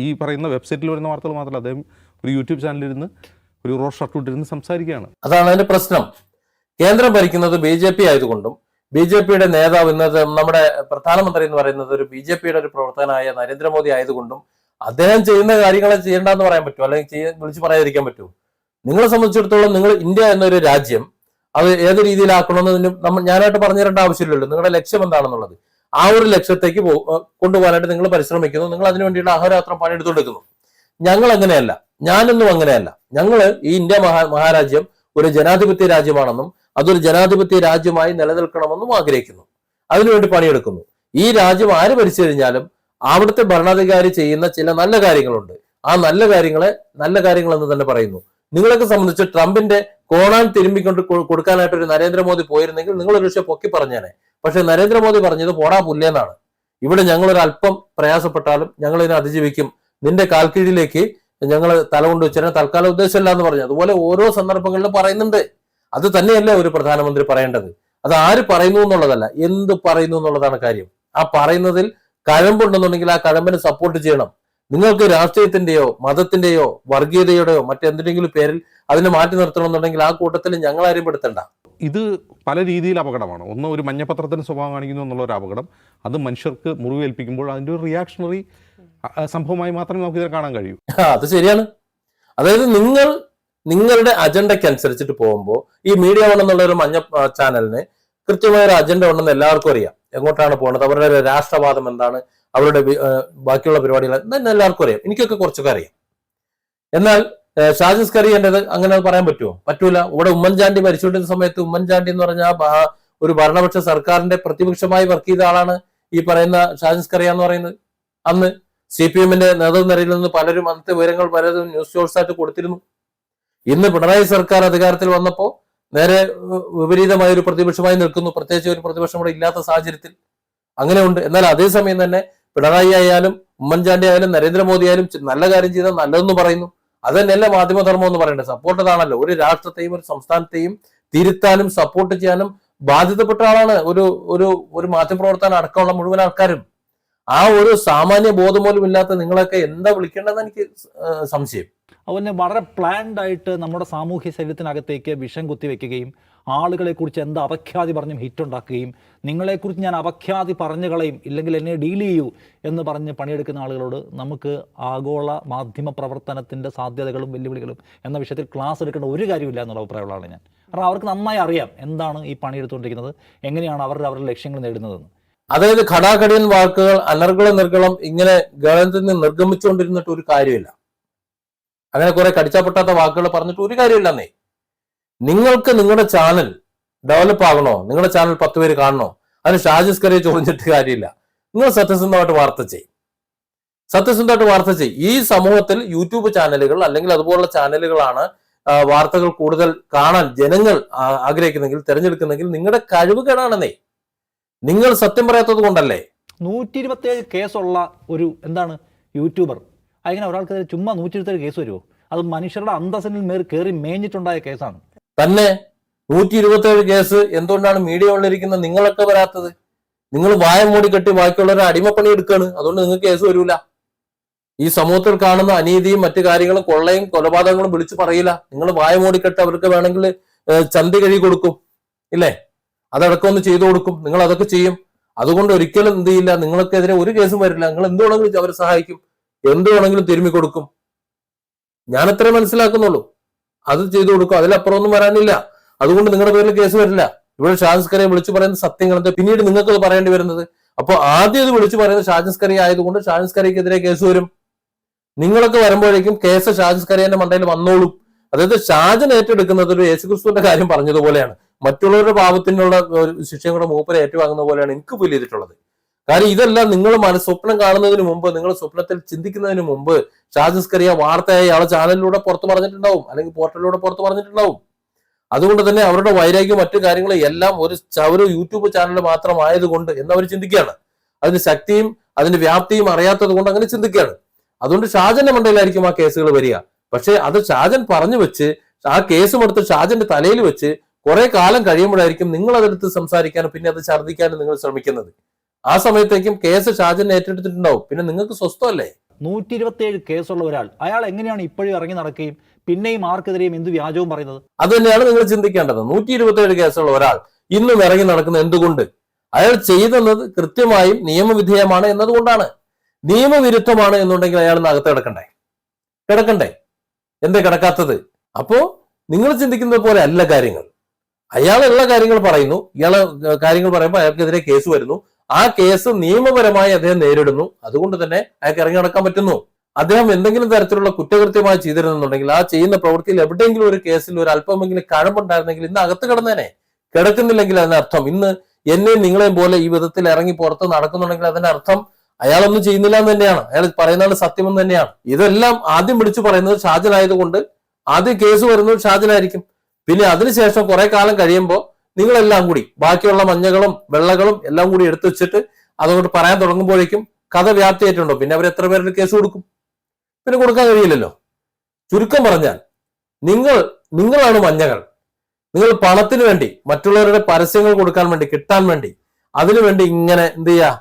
ഈ പറയുന്ന വെബ്സൈറ്റിൽ വരുന്ന വാർത്തകൾ മാത്രമല്ല, അദ്ദേഹം ഒരു യൂട്യൂബ് ചാനലിലിരുന്ന് ഒരു റോഡ് ഷർട്ട് ഇട്ടിരുന്ന് സംസാരിക്കുകയാണ്. അതാണ് അതിന്റെ പ്രശ്നം. കേന്ദ്രം ഭരിക്കുന്നത് BJP ആയതുകൊണ്ടും BJPയുടെ നേതാവ്, ഇന്നത്തെ നമ്മുടെ പ്രധാനമന്ത്രി എന്ന് പറയുന്നത് ഒരു BJPയുടെ ഒരു പ്രവർത്തകനായ നരേന്ദ്രമോദി ആയതുകൊണ്ടും അദ്ദേഹം ചെയ്യുന്ന കാര്യങ്ങളെ ചെയ്യേണ്ടെന്ന് പറയാൻ പറ്റുമോ? അല്ലെങ്കിൽ വിളിച്ചു പറയാതിരിക്കാൻ പറ്റുമോ? നിങ്ങളെ സംബന്ധിച്ചിടത്തോളം നിങ്ങൾ ഇന്ത്യ എന്നൊരു രാജ്യം അത് ഏത് രീതിയിലാക്കണമെന്ന് ഞാനായിട്ട് പറഞ്ഞു തരേണ്ട ആവശ്യമില്ലല്ലോ. നിങ്ങളുടെ ലക്ഷ്യം എന്താണെന്നുള്ളത് ആ ഒരു ലക്ഷ്യത്തേക്ക് കൊണ്ടുപോകാനായിട്ട് നിങ്ങൾ പരിശ്രമിക്കുന്നു. നിങ്ങൾ അതിനു വേണ്ടിയിട്ട് അഹോരാത്രം പണിയെടുത്തുകൊടുക്കുന്നു. ഞങ്ങൾ അങ്ങനെയല്ല, ഞാനൊന്നും അങ്ങനെയല്ല. ഞങ്ങൾ ഈ ഇന്ത്യ മഹാരാജ്യം ഒരു ജനാധിപത്യ രാജ്യമാണെന്നും അതൊരു ജനാധിപത്യ രാജ്യമായി നിലനിൽക്കണമെന്നും ആഗ്രഹിക്കുന്നു. അതിനുവേണ്ടി പണിയെടുക്കുന്നു. ഈ രാജ്യം ആര് ഭരിച്ചു കഴിഞ്ഞാലും അവിടുത്തെ ഭരണാധികാരി ചെയ്യുന്ന ചില നല്ല കാര്യങ്ങളുണ്ട്. ആ നല്ല കാര്യങ്ങൾ എന്ന് തന്നെ പറയുന്നു. നിങ്ങളൊക്കെ സംബന്ധിച്ച് ട്രംപിന്റെ കോണാൻ തിരുമ്പിക്കൊണ്ട് കൊടുക്കാനായിട്ട് ഒരു നരേന്ദ്രമോദി പോയിരുന്നെങ്കിൽ നിങ്ങൾ ഒരു പക്ഷേ പൊക്കി പറഞ്ഞേനെ. പക്ഷെ നരേന്ദ്രമോദി പറഞ്ഞത് പോടാ പുല്ലേന്നാണ്. ഇവിടെ ഞങ്ങളൊരു അല്പം പ്രയാസപ്പെട്ടാലും ഞങ്ങൾ ഇതിനെ അതിജീവിക്കും, നിന്റെ കാൽക്കീഴിലേക്ക് ഞങ്ങൾ തല കൊണ്ട് വെച്ചാൽ തൽക്കാലം ഉദ്ദേശമില്ല എന്ന് പറഞ്ഞു. അതുപോലെ ഓരോ സന്ദർഭങ്ങളിലും പറയുന്നുണ്ട്. അത് തന്നെയല്ല ഒരു പ്രധാനമന്ത്രി പറയേണ്ടത്. അത് ആര് പറയുന്നു എന്നുള്ളതല്ല, എന്ത് പറയുന്നു എന്നുള്ളതാണ് കാര്യം. ആ പറയുന്നതിൽ കഴമ്പുണ്ടെന്നുണ്ടെങ്കിൽ ആ കഴമ്പിനെ സപ്പോർട്ട് ചെയ്യണം. നിങ്ങൾക്ക് രാഷ്ട്രീയത്തിന്റെയോ മതത്തിന്റെയോ വർഗീയതയുടെയോ മറ്റെന്തെങ്കിലും പേരിൽ അതിനെ മാറ്റി നിർത്തണമെന്നുണ്ടെങ്കിൽ ആ കൂട്ടത്തിൽ ഞങ്ങളാരും പെടുത്തണ്ട. ഇത് പല രീതിയിൽ അപകടമാണ്. ഒന്ന്, ഒരു മഞ്ഞപ്പത്രത്തിന് സ്വഭാവം കാണിക്കുന്നു എന്നുള്ള ഒരു അപകടം, അത് മനുഷ്യർക്ക് മുറിവേൽപ്പിക്കുമ്പോൾ അതിൻ്റെ ഒരു റിയാക്ഷണറി സംഭവമായി മാത്രമേ നമുക്ക് ഇതിനെ കാണാൻ കഴിയൂ. അത് ശരിയാണ്. അതായത് നിങ്ങളുടെ അജണ്ടയ്ക്ക് അനുസരിച്ചിട്ട് പോകുമ്പോൾ ഈ മീഡിയ വൺ എന്നുള്ള ഒരു മഞ്ഞ ചാനലിന് കൃത്യമായ ഒരു അജണ്ട ഉണ്ടെന്ന് എല്ലാവർക്കും അറിയാം. എങ്ങോട്ടാണ് പോകുന്നത്, അവരുടെ രാഷ്ട്രവാദം എന്താണ്, അവരുടെ ബാക്കിയുള്ള പരിപാടികൾ തന്നെ എല്ലാവർക്കും അറിയാം. എനിക്കൊക്കെ കുറച്ചൊക്കെ അറിയാം. എന്നാൽ ഷാജി സ്കറിയേണ്ടത് അങ്ങനെ പറയാൻ പറ്റുമോ? പറ്റൂല. ഇവിടെ ഉമ്മൻചാണ്ടി മരിച്ചുകൊണ്ടിരുന്ന സമയത്ത് ഉമ്മൻചാണ്ടി എന്ന് പറഞ്ഞ ഒരു ഭരണപക്ഷ സർക്കാരിന്റെ പ്രതിപക്ഷമായി വർക്ക് ചെയ്ത ആളാണ് ഈ പറയുന്ന ഷാജി സ്കറിയ എന്ന് പറയുന്നത്. അന്ന് CPM-ന്റെ നേതൃനിരയിൽ നിന്ന് പലരും അന്നത്തെ വിവരങ്ങൾ പലതും ന്യൂസ് സോഴ്സ് ആയിട്ട് കൊടുത്തിരുന്നു. ഇന്ന് പിണറായി സർക്കാർ അധികാരത്തിൽ വന്നപ്പോൾ നേരെ വിപരീതമായ ഒരു പ്രതിപക്ഷമായി നിൽക്കുന്നു. പ്രത്യേകിച്ച് ഒരു പ്രതിപക്ഷം ഇവിടെ ഇല്ലാത്ത സാഹചര്യത്തിൽ അങ്ങനെ ഉണ്ട്. എന്നാൽ അതേസമയം തന്നെ പിണറായി ആയാലും ഉമ്മൻചാണ്ടി ആയാലും നരേന്ദ്രമോദി ആയാലും നല്ല കാര്യം ചെയ്താൽ നല്ലതെന്ന് പറയുന്നു. അത് തന്നെയല്ല മാധ്യമധർമ്മം എന്ന് പറയേണ്ടത്. സപ്പോർട്ട് അതാണല്ലോ. ഒരു രാഷ്ട്രത്തെയും ഒരു സംസ്ഥാനത്തെയും തിരുത്താനും സപ്പോർട്ട് ചെയ്യാനും ബാധ്യതപ്പെട്ട ആളാണ് ഒരു ഒരു ഒരു മാധ്യമപ്രവർത്തനം അടക്കമുള്ള മുഴുവൻ ആൾക്കാരും. ആ ഒരു സാമാന്യ ബോധം പോലും ഇല്ലാത്ത നിങ്ങളൊക്കെ എന്താ വിളിക്കേണ്ടതെന്ന് എനിക്ക് സംശയം. അതുപോലെ വളരെ പ്ലാൻഡ് ആയിട്ട് നമ്മുടെ സാമൂഹ്യ ശരീരത്തിനകത്തേക്ക് വിഷം കുത്തിവെക്കുകയും ആളുകളെക്കുറിച്ച് എന്താ അപഖ്യാതി പറഞ്ഞും ഹിറ്റുണ്ടാക്കുകയും നിങ്ങളെക്കുറിച്ച് ഞാൻ അപഖ്യാതി പറഞ്ഞു കളയും ഇല്ലെങ്കിൽ എന്നെ ഡീൽ ചെയ്യൂ എന്ന് പറഞ്ഞ് പണിയെടുക്കുന്ന ആളുകളോട് നമുക്ക് ആഗോള മാധ്യമ പ്രവർത്തനത്തിൻ്റെ സാധ്യതകളും വെല്ലുവിളികളും എന്ന വിഷയത്തിൽ ക്ലാസ് എടുക്കേണ്ട ഒരു കാര്യമില്ല എന്നുള്ള അഭിപ്രായമുള്ള ആളാണ് ഞാൻ. കാരണം അവർക്ക് നന്നായി അറിയാം എന്താണ് ഈ പണിയെടുത്തുകൊണ്ടിരിക്കുന്നത്, എങ്ങനെയാണ് അവരുടെ ലക്ഷ്യങ്ങൾ നേടുന്നതെന്ന്. അതായത് ഘടാഘടിയൻ വാക്കുകൾ അനർഗളം നിർഗളം ഇങ്ങനെ ഗവൺമെന്റിൽ നിന്ന് നിർഗമിച്ചുകൊണ്ടിരുന്നിട്ട് ഒരു കാര്യമില്ല. അങ്ങനെ കുറെ കടിച്ചാപ്പൊട്ടാത്ത വാക്കുകൾ പറഞ്ഞിട്ട് ഒരു കാര്യമില്ലെന്നേ. നിങ്ങൾക്ക് നിങ്ങളുടെ ചാനൽ ഡെവലപ്പ് ആകണോ, നിങ്ങളുടെ ചാനൽ 10 പേര് കാണണോ, അതിന് ഷാജി സ്കറിയെ ചോദിച്ചിട്ട് കാര്യമില്ല. നിങ്ങൾ സത്യസന്ധമായിട്ട് വാർത്ത ചെയ്യും. ഈ സമൂഹത്തിൽ യൂട്യൂബ് ചാനലുകൾ അല്ലെങ്കിൽ അതുപോലുള്ള ചാനലുകളാണ് വാർത്തകൾ കൂടുതൽ കാണാൻ ജനങ്ങൾ ആഗ്രഹിക്കുന്നെങ്കിൽ, തിരഞ്ഞെടുക്കുന്നെങ്കിൽ നിങ്ങളുടെ കഴിവ് കേടാണെന്നേ. നിങ്ങൾ സത്യം പറയാത്തത് കൊണ്ടല്ലേ. 127 കേസുള്ള ഒരു എന്താണ് യൂട്യൂബർ, അങ്ങനെ ഒരാൾക്ക് ചുമ്മാ 127 കേസ് വരുമോ? അത് മനുഷ്യരുടെ അന്തസ്സിന് മേൽ കയറി മേഞ്ഞിട്ടുണ്ടായ കേസാണ്. തന്നെ 127 കേസ് എന്തുകൊണ്ടാണ് മീഡിയ ഉള്ളിരിക്കുന്ന നിങ്ങളൊക്കെ വരാത്തത്? നിങ്ങൾ വായ മൂടി കെട്ടി ബാക്കിയുള്ളവരെ അടിമപ്പണി എടുക്കുകയാണ്. അതുകൊണ്ട് നിങ്ങൾക്ക് കേസ് വരൂല. ഈ സമൂഹത്തിൽ കാണുന്ന അനീതിയും മറ്റു കാര്യങ്ങളും കൊള്ളയും കൊലപാതകങ്ങളും വിളിച്ചു പറയില്ല. നിങ്ങൾ വായ മൂടിക്കെട്ട് അവർക്ക് വേണമെങ്കിൽ ചന്തി കഴുകി കൊടുക്കും, ഇല്ലേ? അതടക്കം ഒന്ന് ചെയ്തു കൊടുക്കും. നിങ്ങൾ അതൊക്കെ ചെയ്യും. അതുകൊണ്ട് ഒരിക്കലും എന്ത് ചെയ്യില്ല, നിങ്ങൾക്കെതിരെ ഒരു കേസും വരില്ല. നിങ്ങൾ എന്ത് വേണമെങ്കിലും അവരെ സഹായിക്കും, എന്ത് വേണമെങ്കിലും തിരുമ്മി കൊടുക്കും. ഞാൻ അത്രേ മനസ്സിലാക്കുന്നുള്ളൂ. അത് ചെയ്തു കൊടുക്കും, അതിലപ്പുറമൊന്നും വരാനില്ല. അതുകൊണ്ട് നിങ്ങളുടെ പേരിൽ കേസ് വരില്ല. ഇവിടെ ഷാജി സ്കറിയെ വിളിച്ചു പറയുന്ന സത്യങ്ങളെന്ത് പിന്നീട് നിങ്ങൾക്ക് അത് പറയേണ്ടി വരുന്നത്. അപ്പോൾ ആദ്യം ഇത് വിളിച്ചു പറയുന്നത് ഷാജി സ്കറി ആയതുകൊണ്ട് ഷാജി സ്കറിക്കെതിരെ കേസ് വരും. നിങ്ങളൊക്കെ വരുമ്പോഴേക്കും കേസ് ഷാജി സ്കറിയുടെ മണ്ടയിൽ വന്നോളും. അതായത് ഷാജൻ ഏറ്റെടുക്കുന്നത് ഒരു യേശുക്രിസ്തുവിന്റെ കാര്യം പറഞ്ഞതുപോലെയാണ്. മറ്റുള്ളവരുടെ പാപത്തിനുള്ള ശിക്ഷയും കൂടെ മൂപ്പരെ ഏറ്റുവാങ്ങുന്ന പോലെയാണ് എനിക്ക് ഫീൽ ചെയ്തിട്ടുള്ളത്. കാര്യം ഇതെല്ലാം നിങ്ങൾ സ്വപ്നം കാണുന്നതിന് മുമ്പ്, നിങ്ങൾ സ്വപ്നത്തിൽ ചിന്തിക്കുന്നതിന് മുമ്പ് ഷാജി സ്കറിയ വാർത്തയായി ആളെ ചാനലിലൂടെ പുറത്ത് പറഞ്ഞിട്ടുണ്ടാവും, അല്ലെങ്കിൽ പോർട്ടലിലൂടെ പുറത്ത് പറഞ്ഞിട്ടുണ്ടാവും. അതുകൊണ്ട് തന്നെ അവരുടെ വൈരാഗ്യവും മറ്റു കാര്യങ്ങളും എല്ലാം ഒരു യൂട്യൂബ് ചാനൽ മാത്രമായതുകൊണ്ട് എന്ന് അവർ ചിന്തിക്കുകയാണ്. അതിന്റെ ശക്തിയും അതിന്റെ വ്യാപ്തിയും അറിയാത്തത് കൊണ്ട് അങ്ങനെ ചിന്തിക്കുകയാണ്. അതുകൊണ്ട് ഷാജന്റെ മണ്ടയിലായിരിക്കും ആ കേസുകൾ വരിക. പക്ഷെ അത് ഷാജൻ പറഞ്ഞു വെച്ച് ആ കേസും എടുത്ത് ഷാജന്റെ തലയിൽ വെച്ച് കുറെ കാലം കഴിയുമ്പോഴായിരിക്കും നിങ്ങൾ അതെടുത്ത് സംസാരിക്കാനും പിന്നെ അത് ഛർദ്ദിക്കാനും നിങ്ങൾ ശ്രമിക്കുന്നത്. ആ സമയത്തേക്കും കേസ് ഷാജൻ ഏറ്റെടുത്തിട്ടുണ്ടാവും. പിന്നെ നിങ്ങൾക്ക് സ്വസ്ഥമല്ലേ? 127 കേസുള്ള ഒരാൾ, അയാൾ എങ്ങനെയാണ് ഇപ്പോഴും ഇറങ്ങി നടക്കുകയും പിന്നെയും ആർക്കെതിരെയും എന്ത് വ്യാജവും പറയുന്നത്? അത് തന്നെയാണ് നിങ്ങൾ ചിന്തിക്കേണ്ടത്. 127 കേസുള്ള ഒരാൾ ഇന്നും ഇറങ്ങി നടക്കുന്നത് എന്തുകൊണ്ട്? അയാൾ ചെയ്തെന്നത് കൃത്യമായും നിയമവിധേയമാണ് എന്നതുകൊണ്ടാണ്. നിയമവിരുദ്ധമാണ് എന്നുണ്ടെങ്കിൽ അയാൾ അകത്ത് കിടക്കണ്ടേ? എന്തേ കിടക്കാത്തത്? അപ്പോ നിങ്ങൾ ചിന്തിക്കുന്നത് പോലെ അല്ല കാര്യങ്ങൾ. അയാളുള്ള കാര്യങ്ങൾ പറയുന്നു, ഇയാളെ കാര്യങ്ങൾ പറയുമ്പോൾ അയാൾക്കെതിരെ കേസ് വരുന്നു. ആ കേസ് നിയമപരമായി അദ്ദേഹം നേരിടുന്നു. അതുകൊണ്ട് തന്നെ അയാൾക്ക് ഇറങ്ങി നടക്കാൻ പറ്റുന്നു. അദ്ദേഹം എന്തെങ്കിലും തരത്തിലുള്ള കുറ്റകൃത്യമായി ചെയ്തിരുന്നുണ്ടെങ്കിൽ ആ ചെയ്യുന്ന പ്രവൃത്തിയിൽ എവിടെയെങ്കിലും ഒരു കേസിൽ ഒരു അല്പമെങ്കിലും കഴമ്പുണ്ടായിരുന്നെങ്കിൽ ഇന്ന് അകത്ത് കിടന്നേനെ. കിടക്കുന്നില്ലെങ്കിൽ അതിനർത്ഥം ഇന്ന് എന്നെയും നിങ്ങളെയും പോലെ ഈ വിധത്തിൽ ഇറങ്ങി പുറത്ത് നടക്കുന്നുണ്ടെങ്കിൽ അതിന്റെ അർത്ഥം അയാളൊന്നും ചെയ്യുന്നില്ല എന്ന് തന്നെയാണ്. അയാൾ പറയുന്നത് സത്യമെന്ന് തന്നെയാണ്. ഇതെല്ലാം ആദ്യം വിളിച്ചു പറയുന്നത് ഷാജനായതുകൊണ്ട് ആദ്യം കേസ് വരുന്നത് ഷാജനായിരിക്കും. പിന്നെ അതിനുശേഷം കുറെ കാലം കഴിയുമ്പോൾ നിങ്ങളെല്ലാം കൂടി ബാക്കിയുള്ള മഞ്ഞകളും വെള്ളകളും എല്ലാം കൂടി എടുത്തു വെച്ചിട്ട് അതുകൊണ്ട് പറയാൻ തുടങ്ങുമ്പോഴേക്കും കഥ വ്യാപ്തിയായിട്ടുണ്ടോ? പിന്നെ അവർ എത്ര പേരുടെ കേസ് കൊടുക്കും? പിന്നെ കൊടുക്കാൻ കഴിയില്ലല്ലോ. ചുരുക്കം പറഞ്ഞാൽ നിങ്ങളാണ് മഞ്ഞകൾ. നിങ്ങൾ പണത്തിന് വേണ്ടി, മറ്റുള്ളവരുടെ പരസ്യങ്ങൾ കൊടുക്കാൻ വേണ്ടി, കിട്ടാൻ വേണ്ടി, അതിനുവേണ്ടി ഇങ്ങനെ എന്ത് ചെയ്യാ,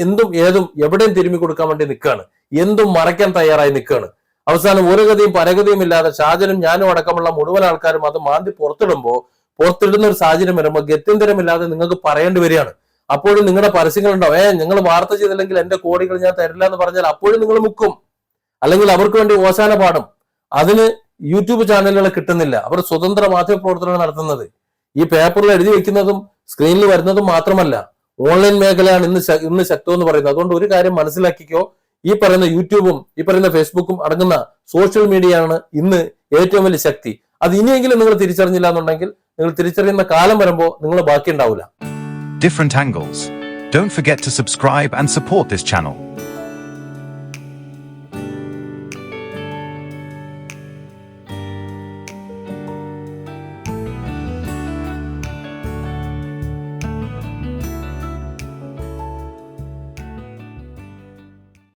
എന്തും ഏതും എവിടെയും തിരുമ്മി കൊടുക്കാൻ വേണ്ടി നിൽക്കുകയാണ്, എന്തും മറയ്ക്കാൻ തയ്യാറായി നിൽക്കുകയാണ്. അവസാനം ഒരു ഗതിയും പരഗതിയും ഇല്ലാതെ ഷാജനും ഞാനും അടക്കമുള്ള മുഴുവൻ ആൾക്കാരും അത് മാന്തി പുറത്തിടുന്ന ഒരു സാഹചര്യം വരുമ്പോൾ ഗത്യന്തരമില്ലാതെ നിങ്ങൾക്ക് പറയേണ്ടി വരികയാണ്. അപ്പോഴും നിങ്ങളുടെ പരസ്യങ്ങൾ ഉണ്ടാവും. നിങ്ങൾ വാർത്ത ചെയ്തില്ലെങ്കിൽ എന്റെ കോടികൾ ഞാൻ തരില്ല എന്ന് പറഞ്ഞാൽ അപ്പോഴും നിങ്ങൾ മുക്കും, അല്ലെങ്കിൽ അവർക്ക് വേണ്ടി ഓശാന പാടും. അതിന് യൂട്യൂബ് ചാനലുകൾ കിട്ടുന്നില്ല. അവർ സ്വതന്ത്ര മാധ്യമ പ്രവർത്തനങ്ങൾ നടത്തുന്നത് ഈ പേപ്പറിൽ എഴുതി വെക്കുന്നതും സ്ക്രീനിൽ വരുന്നതും മാത്രമല്ല, ഓൺലൈൻ മേഖലയാണ് ഇന്ന് ശക്തം എന്ന് പറയുന്നത്. അതുകൊണ്ട് ഒരു കാര്യം മനസ്സിലാക്കിക്കോ, ഈ പറയുന്ന യൂട്യൂബും ഈ പറയുന്ന ഫേസ്ബുക്കും അടങ്ങുന്ന സോഷ്യൽ മീഡിയയാണ് ഇന്ന് ഏറ്റവും വലിയ ശക്തി. അത് ഇനിയെങ്കിലും നിങ്ങൾ തിരിച്ചറിഞ്ഞില്ല എന്നുണ്ടെങ്കിൽ നിങ്ങൾ തിരിച്ചറിയുന്ന കാലം വരുമ്പോൾ നിങ്ങൾ ബാക്കി ഉണ്ടാവില്ല. Different angles. Don't forget to subscribe and support this channel.